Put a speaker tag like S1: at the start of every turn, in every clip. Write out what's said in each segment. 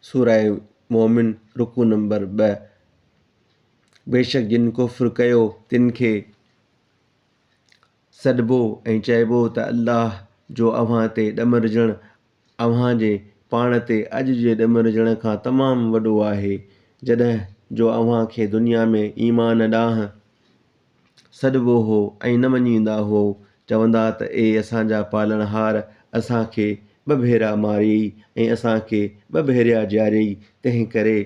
S1: सूरह मोमिन रुकू नंबर 2। बेशक जिन कुफ्र कयो तिन खे सॾिबो ऐं चइबो त अल्लाह जो अव्हां ते ॾमरजणु अव्हां जे पाण ते अॼु जे ॾमरजण खां तमामु वॾो आहे। जॾहिं जो अव्हां खे दुनिया में ईमान ॾांहुं सॾिबो हो ऐं न मञींदा हो, चवंदा त असांजा पालणहार असांखे 2 भेरा मारियई ऐं असांखे 2 भेरा ॼारियई, तंहिं करे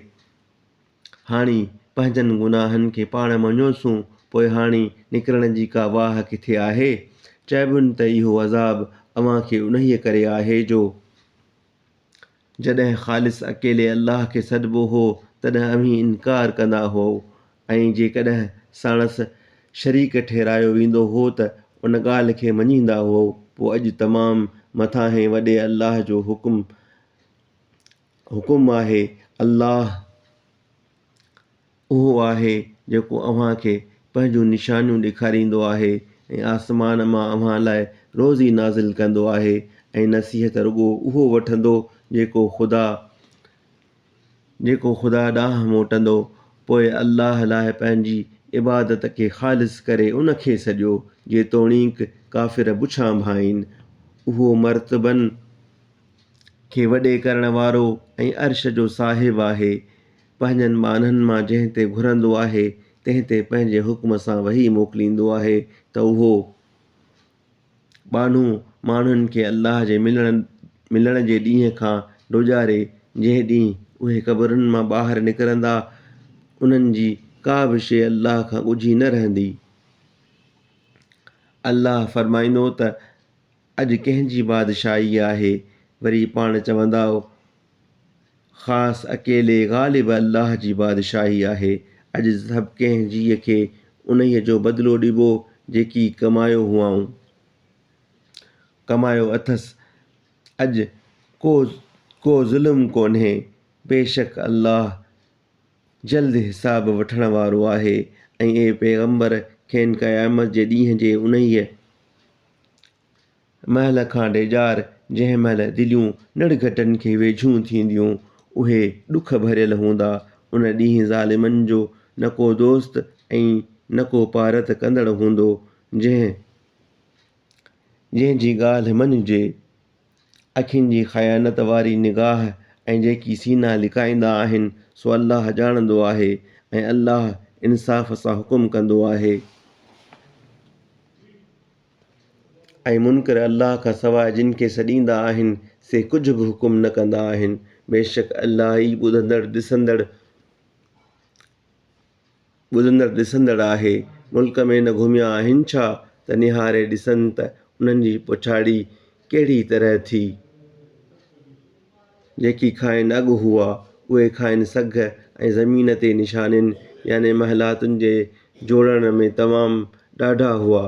S1: हाणे पंहिंजनि गुनाहनि खे पाण मञोसूं, पोइ हाणे निकिरण जी का वाह किथे आहे। चइबुनि त इहो अज़ाब अव्हां खे उन्हीअ करे आहे जो जॾहिं ख़ालिस अकेले अल्लाह खे सॾिबो हो तॾहिं अव्हीं इनकार कंदा हो, ऐं जेकॾहिं साणसि शरीक ठहिरायो वेंदो हो त उन ॻाल्हि खे मञींदा हो। पोइ अॼु तमामु मथां ऐं वॾे अल्लाह जो हुकुम आहे। अल्लाह उहो आहे जेको अव्हां खे पंहिंजूं निशानियूं ॾेखारींदो आहे ऐं आसमान मां अव्हां लाइ रोज़ी नाज़िल कंदो आहे, ऐं नसीहत रुॻो उहो वठंदो जेको ख़ुदा ॾांहुं मोटंदो। पोइ अल्लाह लाइ पंहिंजी इबादत खे ख़ालिस करे उन खे सॼो, जेतोणीक काफ़िर पुछां भाईनि। उहो मर्तबनि खे वॾे करण वारो ऐं अर्श जो साहिबु आहे। पंहिंजनि माननि मां जंहिं ते घुरंदो आहे तंहिं ते पंहिंजे हुक्म सां वही मोकिलींदो आहे त उहो बानू माण्हुनि खे अल्लाह जे मिलण जे ॾींहं खां ॾोॼारे, जंहिं ॾींहुं उहे क़बरुनि मां ॿाहिरि निकिरंदा। उन्हनि जी का बि शइ अल्लाह खां ॻुझी न रहंदी। अल्लाह फरमाईंदो त अॼु कंहिंजी बादशाही आहे, वरी पाण चवंदा ख़ासि अकेले ग़ालिब अल्लाह जी बादशाही आहे। अॼु सभु कंहिं जीअ खे उन्हीअ जो बदिलो ॾिबो जेकी कमायो अथसि। अॼु को ज़ुल्म कोन्हे, बेशक अल्लाह जल्द हिसाब वठण वारो आहे। ऐं पैगंबर खेनि क़यामत जे ॾींहं जे उन्हीअ महल खां ॾेॼार जंहिं महिल दिलियूं निड़घटनि खे वेझियूं थींदियूं, उहे ॾुख भरियल हूंदा। उन ॾींहुं ज़ालिमनि जो न को दोस्त ऐं न को पारत कंदड़ हूंदो जंहिं जी ॻाल्हि मञिजे। अखियुनि जी ख़यानत वारी निगाह ऐं जेकी सीना लिकाईंदा आहिनि, सो अल्लाह ॼाणंदो आहे, ऐं अल्लाह इंसाफ़ सां हुकुम कंदो आहे। ऐं मुनकर अल्लाह खां सवाइ जिन खे सॾींदा आहिनि से कुझु बि हुकुम न कंदा आहिनि। बेशक अल्लाह ई ॿुधंदड़ ॾिसंदड़ आहे। मुल्क में न घुमिया आहिनि छा त निहारे ॾिसनि त उन्हनि जी पुछाड़ी कहिड़ी तरह थी। जेकी खाइनि अॻु हुआ उहे खाइनि सघ, ऐं ज़मीन ते निशानियुनि याने महलातुनि जे जोड़ण में तमामु ॾाढा हुआ।